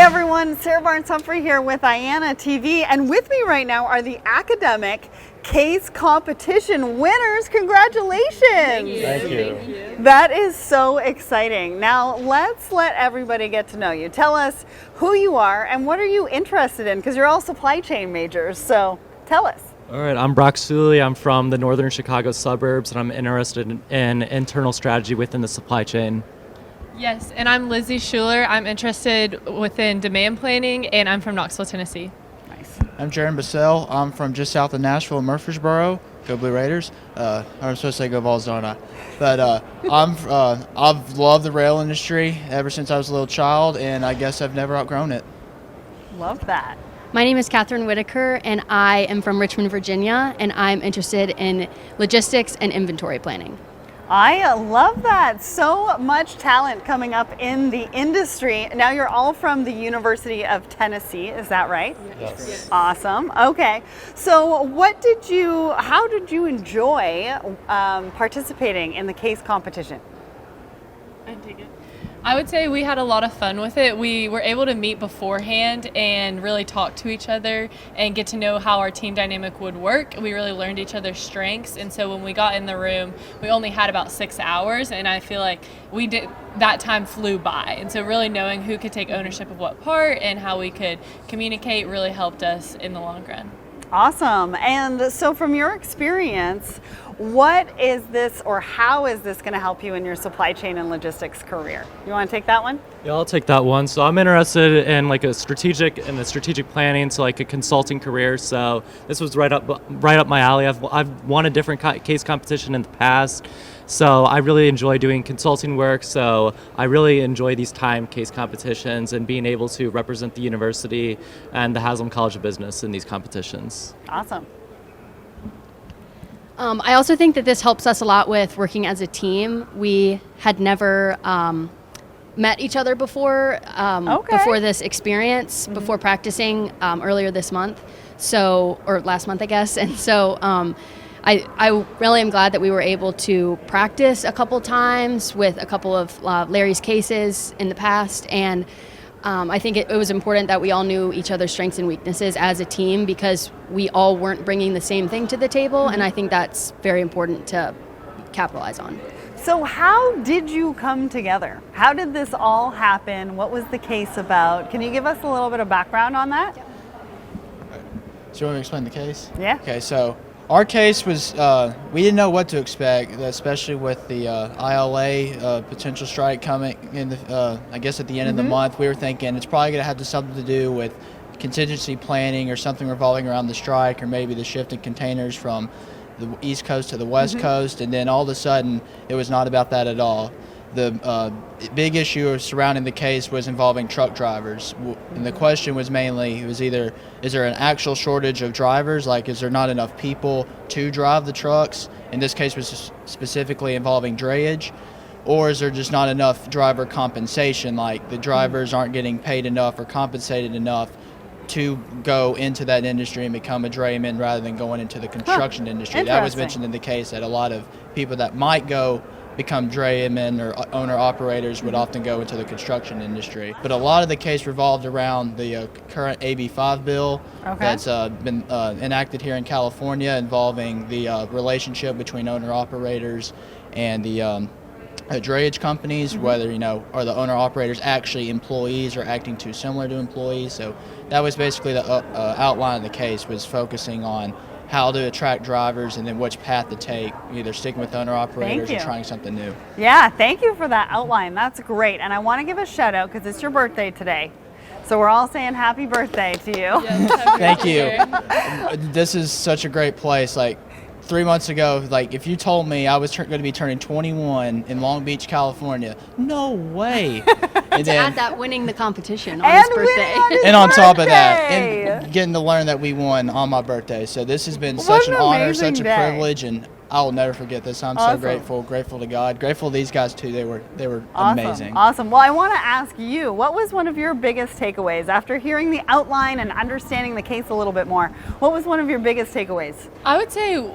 everyone, Sarah Barnes-Humphrey here with IANA TV, and with me right now are the academic case competition winners. Congratulations! Thank you. That is so exciting. Now let's let everybody get to know you. Tell us who you are and what are you interested in, because you're all supply chain majors, so tell us. All right, I'm Brock Suley. I'm from the northern Chicago suburbs, and I'm interested in internal strategy within the supply chain. Yes, and I'm Lizzie Schuler. I'm interested within demand planning, and I'm from Knoxville, Tennessee. Nice. I'm Jaron Bassell. I'm from just south of Nashville, Murfreesboro. Go Blue Raiders. I'm supposed to say go Vols, don't I? But I've loved the rail industry ever since I was a little child, and I guess I've never outgrown it. Love that. My name is Catherine Whitaker, and I am from Richmond, Virginia, and I'm interested in logistics and inventory planning. I love that. So much talent coming up in the industry. Now you're all from the University of Tennessee, is that right? Yes. Awesome. Okay. So how did you enjoy participating in the case competition? I take it. I would say we had a lot of fun with it. We were able to meet beforehand and really talk to each other and get to know how our team dynamic would work. We really learned each other's strengths, and so when we got in the room, we only had about 6 hours, and I feel like that time flew by. And so really knowing who could take ownership of what part and how we could communicate really helped us in the long run. Awesome. And so from your experience, what is this, or how is this going to help you in your supply chain and logistics career? You want to take that one? Yeah, I'll take that one. So I'm interested in the strategic planning, so like a consulting career. So this was right up my alley. I've won a different case competition in the past. So I really enjoy doing consulting work. So I really enjoy these time case competitions and being able to represent the university and the Haslam College of Business in these competitions. Awesome. I also think that this helps us a lot with working as a team. We had never met each other before this experience, before practicing earlier this month, or last month, I guess. And so I really am glad that we were able to practice a couple times with a couple of Larry's cases in the past. And I think it was important that we all knew each other's strengths and weaknesses as a team, because we all weren't bringing the same thing to the table, and I think that's very important to capitalize on. So how did you come together? How did this all happen? What was the case about? Can you give us a little bit of background on that? So you want me to explain the case? Yeah. Okay, so our case was, we didn't know what to expect, especially with the ILA potential strike coming in, I guess at the end of the month. We were thinking it's probably going to have something to do with contingency planning or something revolving around the strike, or maybe the shift in containers from the East Coast to the West Coast, and then all of a sudden it was not about that at all. The big issue surrounding the case was involving truck drivers, and the question was mainly, is there an actual shortage of drivers, like is there not enough people to drive the trucks? In this case was specifically involving drayage, or is there just not enough driver compensation, like the drivers aren't getting paid enough or compensated enough to go into that industry and become a drayman rather than going into the construction industry. That was mentioned in the case, that a lot of people that might become draymen or owner-operators would often go into the construction industry. But a lot of the case revolved around the current AB 5 bill that's been enacted here in California, involving the relationship between owner-operators and the drayage companies, whether, are the owner-operators actually employees or acting too similar to employees. So that was basically the outline of the case, was focusing on how to attract drivers and then which path to take, either sticking with owner-operators or trying something new. Yeah, thank you for that outline. That's great. And I want to give a shout out because it's your birthday today. So we're all saying happy birthday to you. Yes, thank you. This is such a great place. 3 months ago, if you told me I was going to be turning 21 in Long Beach, California, no way. And then, add that, winning the competition on his birthday. And on top of that, and getting to learn that we won on my birthday. So this has been such an honor, such a privilege, and I will never forget this. I'm so grateful to God, grateful to these guys too. They were amazing. Awesome. Well, I want to ask you, what was one of your biggest takeaways after hearing the outline and understanding the case a little bit more? What was one of your biggest takeaways? I would say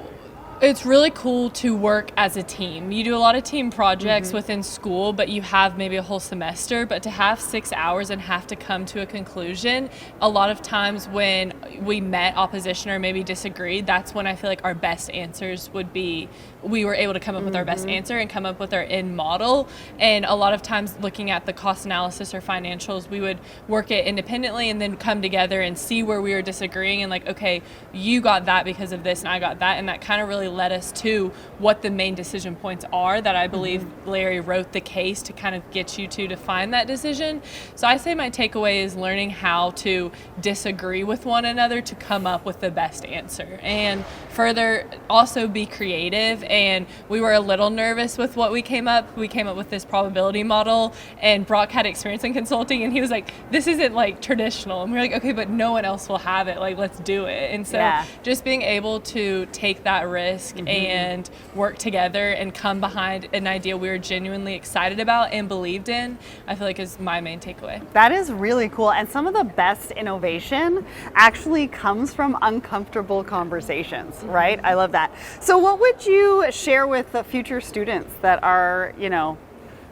It's really cool to work as a team. You do a lot of team projects within school, but you have maybe a whole semester. But to have 6 hours and have to come to a conclusion, a lot of times when we met opposition or maybe disagreed, that's when I feel like our best answers would be, we were able to come up with our best answer and come up with our end model. And a lot of times looking at the cost analysis or financials, we would work it independently and then come together and see where we were disagreeing and like, okay, you got that because of this and I got that. And that kind of really led us to what the main decision points are that I believe Larry wrote the case to kind of get you to define that decision. So I say my takeaway is learning how to disagree with one another to come up with the best answer. And further, also be creative. And we were a little nervous with what we came up. We came up with this probability model, and Brock had experience in consulting, and he was like, this isn't like traditional. And we were like, okay, but no one else will have it. Like, let's do it. And so just being able to take that risk and work together and come behind an idea we were genuinely excited about and believed in, I feel like is my main takeaway. That is really cool. And some of the best innovation actually comes from uncomfortable conversations, right? I love that. So what would you share with the future students that are,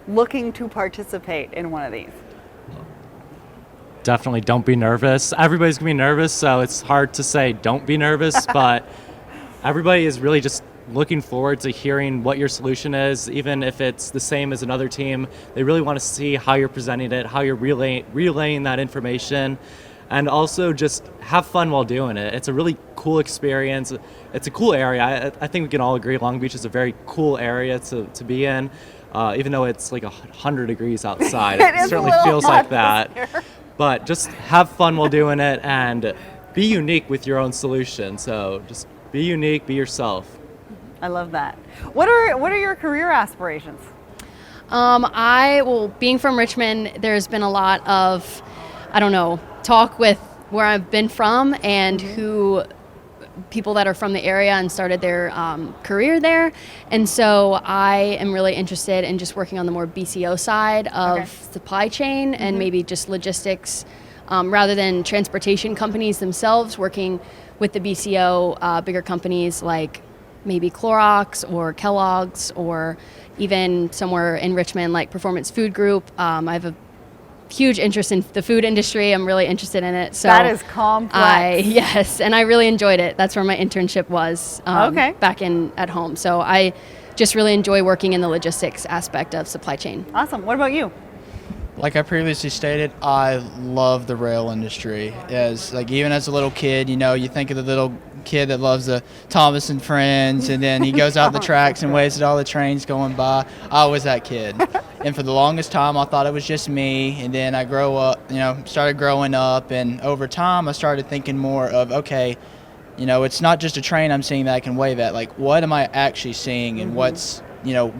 looking to participate in one of these? Definitely don't be nervous. Everybody's gonna be nervous, so it's hard to say don't be nervous, but everybody is really just looking forward to hearing what your solution is, even if it's the same as another team. They really want to see how you're presenting it, how you're relaying that information, and also just have fun while doing it. It's a really cool experience. It's a cool area. I think we can all agree Long Beach is a very cool area to be in, even though it's like 100 degrees outside. It certainly feels like that. But just have fun while doing it and be unique with your own solution. So just be unique, be yourself. I love that. What are your career aspirations? Being from Richmond, there's been a lot of, talk with where I've been from and who people that are from the area and started their career there. And so I am really interested in just working on the more BCO side of supply chain and maybe just logistics rather than transportation companies themselves, working with the BCO, bigger companies like maybe Clorox or Kellogg's or even somewhere in Richmond like Performance Food Group. I have a huge interest in the food industry. I'm really interested in it. So that is complex. Yes, and I really enjoyed it. That's where my internship was back at home. So I just really enjoy working in the logistics aspect of supply chain. Awesome. What about you? Like I previously stated, I love the rail industry. Even as a little kid, you think of the little kid that loves the Thomas and Friends, and then he goes out the tracks and waves at all the trains going by. I was that kid. And for the longest time, I thought it was just me. And then I started growing up, and over time, I started thinking more of, okay, it's not just a train I'm seeing that I can wave at. Like, what am I actually seeing, and what's,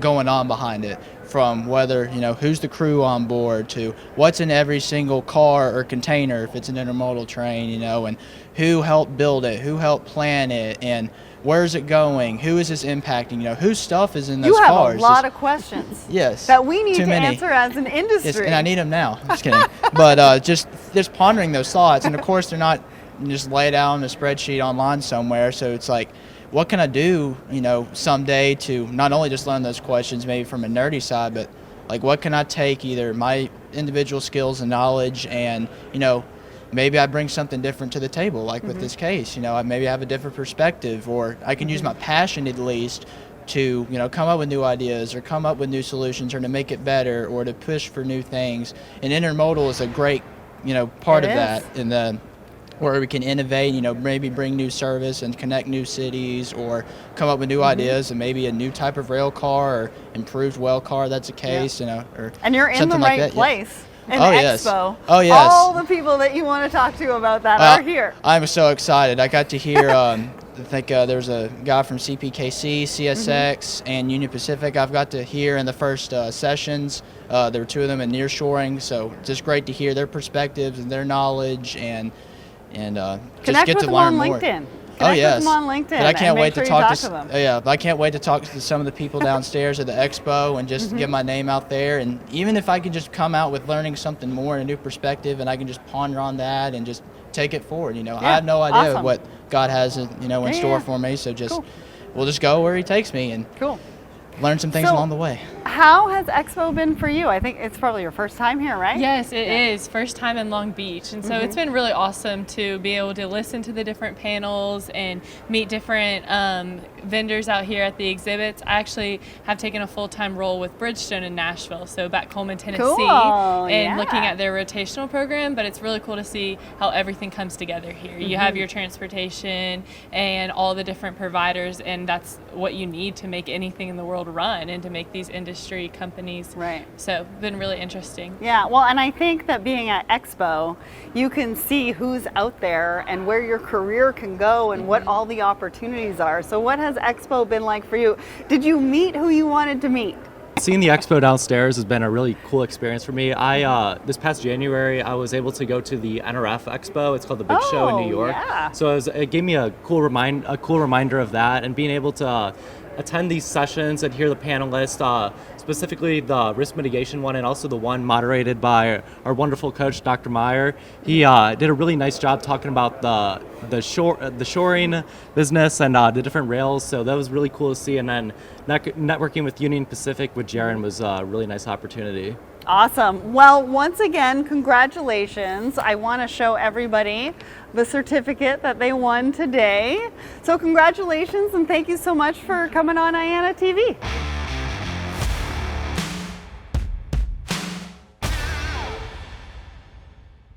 going on behind it? From whether, who's the crew on board to what's in every single car or container if it's an intermodal train, and who helped build it, who helped plan it, and where's it going, who is this impacting, whose stuff is in those cars. You have a lot of questions that we need to answer as an industry. Yes, and I need them now. Just kidding. But just pondering those thoughts, and of course they're not just laid out on a spreadsheet online somewhere, so it's like, what can I do, someday to not only just learn those questions maybe from a nerdy side, but like what can I take either my individual skills and knowledge and, maybe I bring something different to the table, like with this case, maybe I have a different perspective, or I can use my passion at least to, come up with new ideas or come up with new solutions or to make it better or to push for new things. And intermodal is a great, part of that in the where we can innovate, maybe bring new service and connect new cities or come up with new ideas and maybe a new type of rail car or improved well car, that's a case, or and you're in the right place. In the expo. Oh, yes. All the people that you want to talk to about that are here. I'm so excited. I got to hear, I think there was a guy from CPKC, CSX, and Union Pacific I've got to hear in the first sessions. There were two of them in nearshoring, so just great to hear their perspectives and their knowledge and just get to learn more. LinkedIn. Oh yes. With them on LinkedIn. But I can't wait to talk to them. I can't wait to talk to some of the people downstairs at the expo and just get my name out there. And even if I can just come out with learning something more and a new perspective, and I can just ponder on that and just take it forward. I have no idea what God has in store for me. So just we'll just go where he takes me and Cool. learn some things So- along the way. How has Expo been for you? I think it's probably your first time here, right? Yes, it is. First time in Long Beach. And so it's been really awesome to be able to listen to the different panels and meet different vendors out here at the exhibits. I actually have taken a full-time role with Bridgestone in Nashville, so back home in Tennessee, Cool, and looking yeah. at their rotational program. But it's really cool to see how everything comes together here. You have your transportation and all the different providers, and that's what you need to make anything in the world run and to make these industry companies. Right. So been really interesting. Yeah, well, and I think that being at Expo, you can see who's out there and where your career can go and what all the opportunities are. So what has Expo been like for you? Did you meet who you wanted to meet? Seeing the expo downstairs has been a really cool experience for me. This past January, I was able to go to the NRF Expo. It's called the Big Show in New York. Yeah. So it gave me a cool reminder of that, and being able to attend these sessions and hear the panelists, specifically the risk mitigation one and also the one moderated by our wonderful coach, Dr. Meyer. He did a really nice job talking about the shoring business and the different rails. So that was really cool to see. And then networking with Union Pacific with Jaron was a really nice opportunity. Awesome. Well, once again, congratulations. I want to show everybody the certificate that they won today. So congratulations and thank you so much for coming on IANA TV.